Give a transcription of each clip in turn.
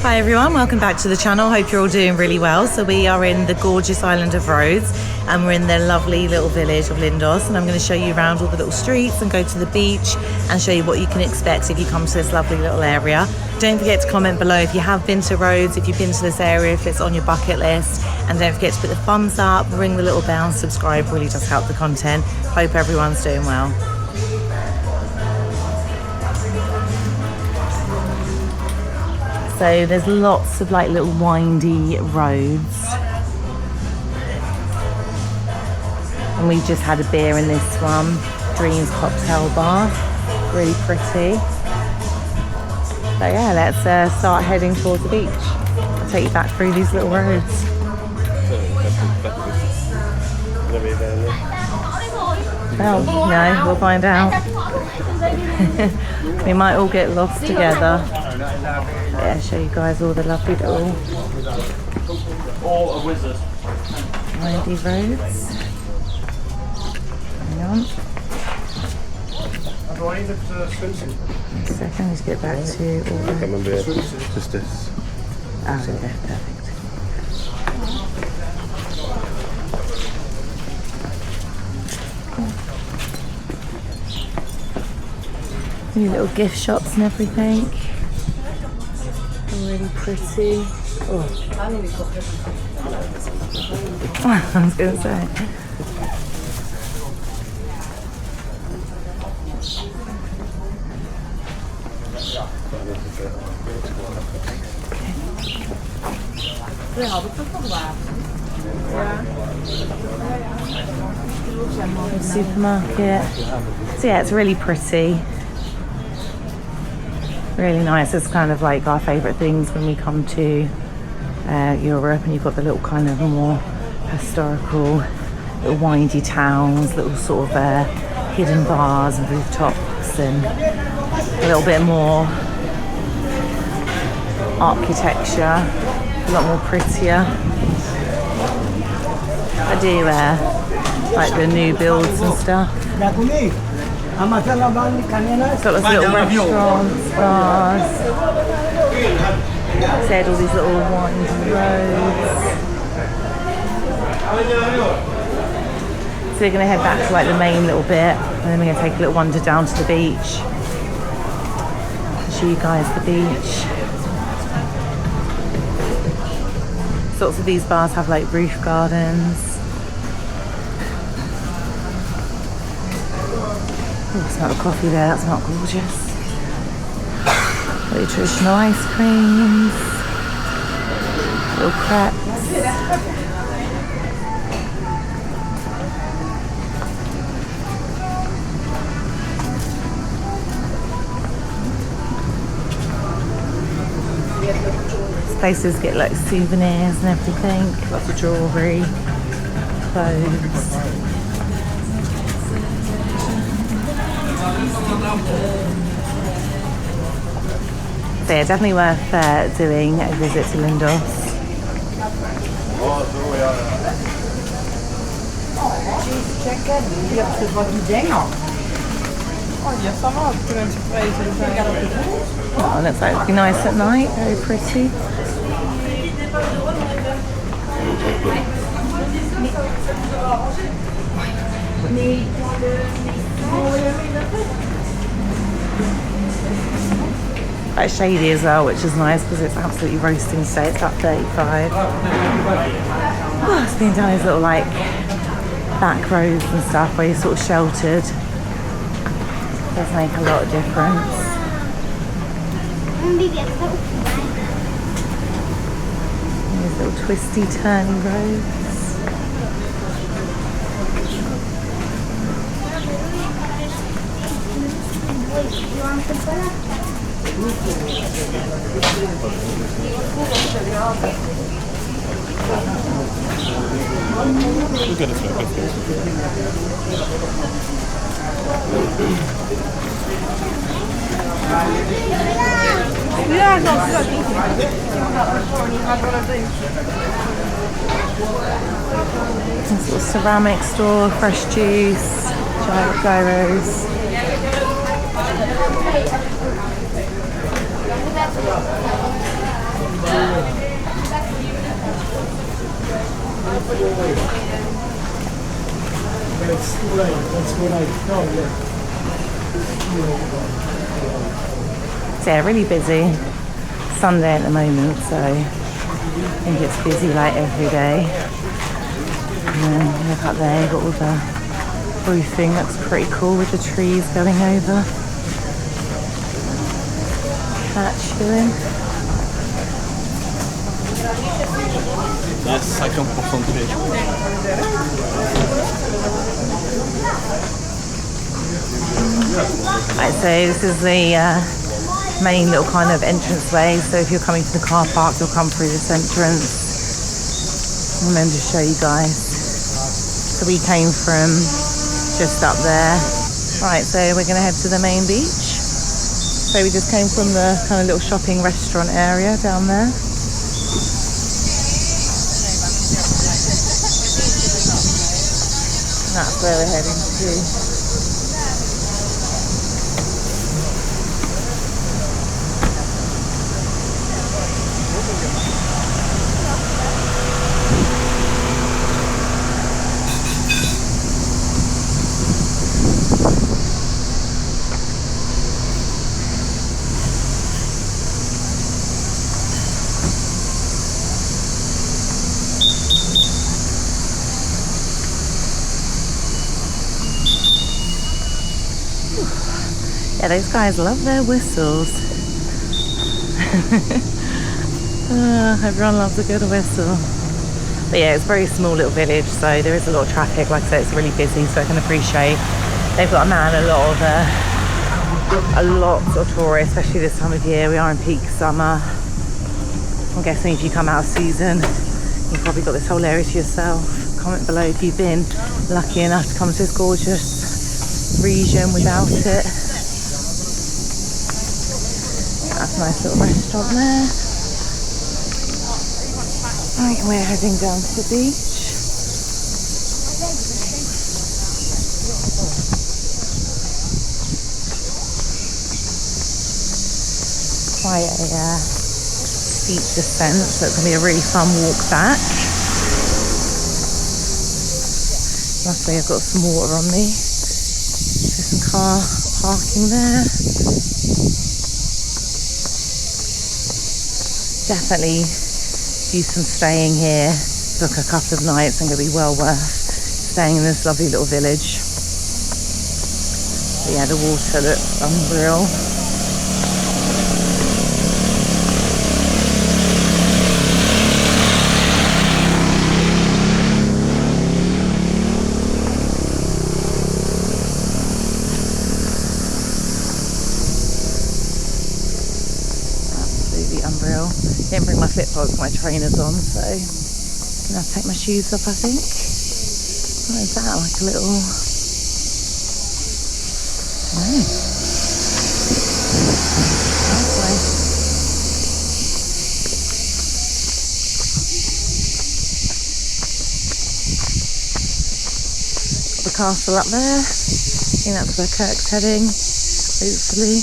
Hi everyone, welcome back to the channel. Hope you're all doing really well. So we are in the gorgeous island of Rhodes and we're in the lovely little village of Lindos, and I'm going to show you around all the little streets and go to the beach and show you what you can expect if you come to this lovely little area. Don't forget to comment below if you have been to Rhodes, if you've been to this area, if it's on your bucket list, and don't forget to put the thumbs up, ring the little bell and subscribe. Really does help the content. Hope everyone's doing well. So there's lots of like little windy roads. And we just had a beer in this one, Dreams Cocktail Bar, really pretty. So yeah, let's start heading towards the beach. I'll take you back through these little roads. Well, no, we'll find out. We might all get lost together. Yeah, show you guys all the lovely little windy roads. Hang on. One second, let's get back to all the... Just this. Ah, okay, perfect. New little gift shops and everything. Really pretty. Oh. I was going to say. Supermarket. So yeah, it's really pretty. Really nice. It's kind of like our favourite things when we come to Europe, and you've got the little kind of more historical, little windy towns, little sort of hidden bars and rooftops, and a little bit more architecture, a lot more prettier. I do like the new builds and stuff. Got lots of little restaurants, bars. Said all these little windy roads. So we're going to head back to like the main little bit, and then we're going to take a little wander down to the beach. I'll show you guys the beach. So lots of these bars have like roof gardens. Oh, smell the coffee there, that's not gorgeous. Really traditional ice creams, little crepes. These places get like souvenirs and everything, lots of jewellery, clothes. So yeah, definitely worth doing a visit to Lindos. Oh, looks like it'd be nice at night, very pretty. Quite shady as well, which is nice because it's absolutely roasting today. It's about 35. Oh, it's been down these little like back roads and stuff where you're sort of sheltered. It does make a lot of difference. These little twisty, turny roads. Look at it, This little ceramic store, fresh juice, gyros. It's too late. That's what I know. So yeah, really busy. Sunday at the moment, so I think it's busy like every day. And then look up there, you've got all the roofing. That's pretty cool with the trees going over. Patch doing. Yes, 50% direito. Right, so this is the main little kind of entranceway. So if you're coming to the car park, you'll come through this entrance. And then just show you guys. So we came from just up there. Right, so we're going to head to the main beach. So we just came from the kind of little shopping restaurant area down there. That's where we're heading to. Yeah, those guys love their whistles. Everyone loves a good whistle. But yeah, it's a very small little village, so there is a lot of traffic. Like I said, it's really busy, so I can appreciate they've got a lot of tourists, especially this time of year. We are in peak summer. I'm guessing if you come out of season, you've probably got this whole area to yourself. Comment below if you've been lucky enough to come to this gorgeous region without it. That's a nice little restaurant there. Right, we're heading down to the beach. Quite a steep descent, so it's going to be a really fun walk back. Luckily I've got some water on me. There's some car parking there. Definitely do some staying here, book a couple of nights, and it'll be well worth staying in this lovely little village. But yeah, the water looks unreal. Unreal. Didn't bring my flip flops, my trainers on, so I'm gonna have to take my shoes off, I think. What is that? Like a little. Got the castle up there. I think that's where Kirk's heading, hopefully.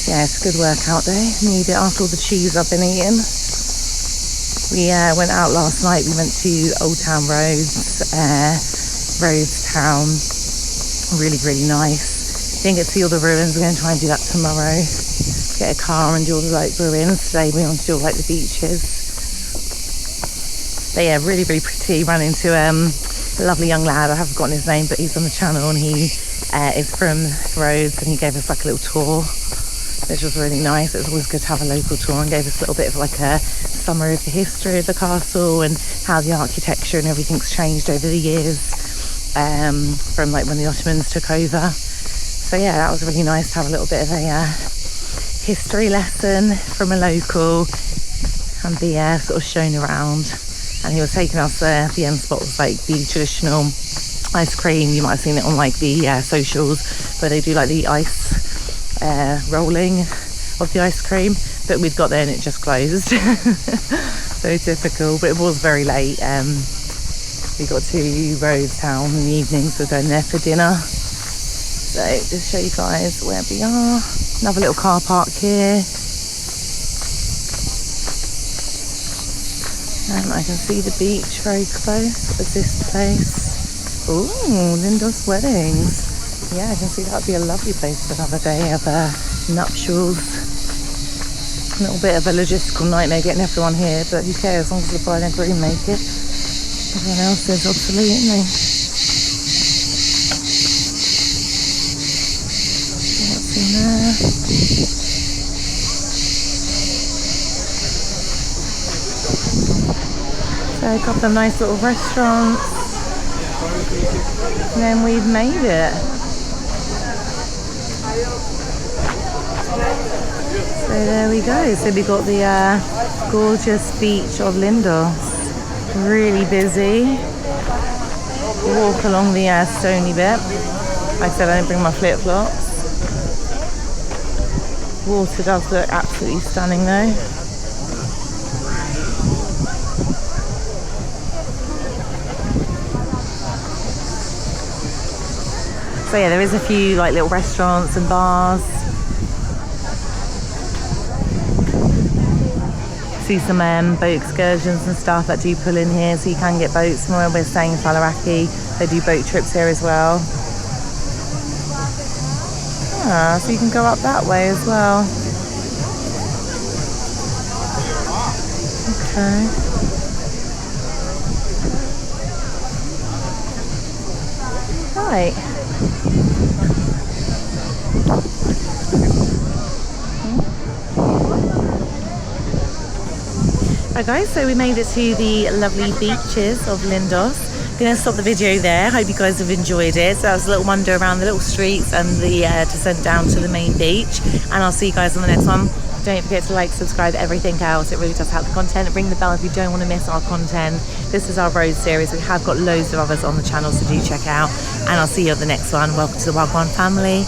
Yeah, it's a good workout day. Need it after all the cheese I've been eating. We went out last night. We went to Old Town Rhodes, Rhodes Town. Really, really nice. Didn't get to see all the ruins. We're going to try and do that tomorrow. Get a car and do all the like ruins. Today we want to do all like the beaches. But yeah, really, really pretty. Ran into a lovely young lad. I haven't forgotten his name, but he's on the channel and he is from Rhodes, and he gave us like a little tour, which was really nice. It was always good to have a local tour, and gave us a little bit of like a summary of the history of the castle and how the architecture and everything's changed over the years, from like when the Ottomans took over. So yeah, that was really nice to have a little bit of a history lesson from a local and be sort of shown around. And he was taking us there. The end spot was like the traditional ice cream. You might have seen it on like the socials where they do like the ice rolling of the ice cream, but we'd got there and it just closed. So typical, but it was very late. We got to Rhodes Town in the evening, so we're going there for dinner. So just show you guys where we are. Another little car park here. And I can see the beach very close. What is this place? Ooh, Lindos Weddings. Yeah, I can see that'd be a lovely place for another day of nuptials. A little bit of a logistical nightmare getting everyone here, but who cares, as long as the bride and groom make it. Everyone else is obsolete, isn't they? What's in there? So a couple of nice little restaurants. And then we've made it. So there we go. So we got the gorgeous beach of Lindos. Really busy. Walk along the stony bit. Like I said, I didn't bring my flip-flops. Water does look absolutely stunning though. So yeah, there is a few like little restaurants and bars. See some boat excursions and stuff that do pull in here, so you can get boats from where we're staying in Faliraki. They do boat trips here as well. So you can go up that way as well. Okay. Right. Right guys, so we made it to the lovely beaches of Lindos. Gonna stop the video there. Hope you guys have enjoyed it. So that was a little wander around the little streets and the descent down to the main beach. And I'll see you guys on the next one. Don't forget to like, subscribe, everything else. It really does help the content. Ring the bell if you don't want to miss our content. This is our Rhodes series. We have got loads of others on the channel, so do check out. And I'll see you on the next one. Welcome to the Wagwan family.